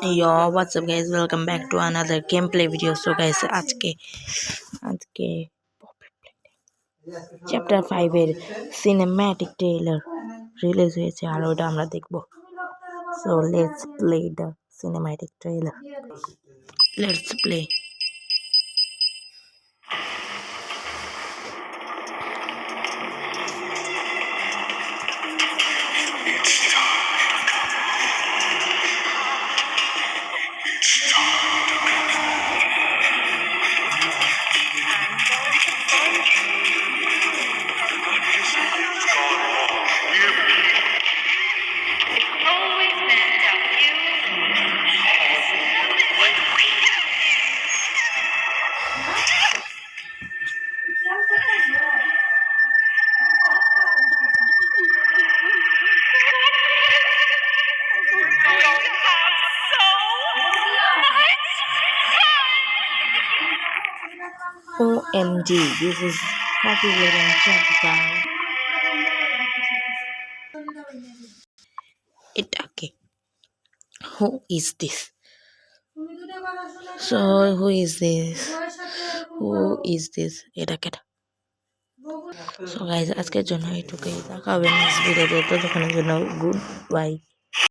Yo, what's up guys, welcome back to another gameplay video. So guys, আজকে chapter 5 এর cinematic trailer release হয়েছে আর ওটা আমরা দেখব। So let's play the cinematic trailer. Let's play. OMG, this is copyright chapter. Itake. Who is this? So who is this? Who is this? Itake. So guys, আজকের জন্য এইটুকুই। দেখা হবে নেক্সট ভিডিওতে। ততক্ষণের জন্য গুড বাই।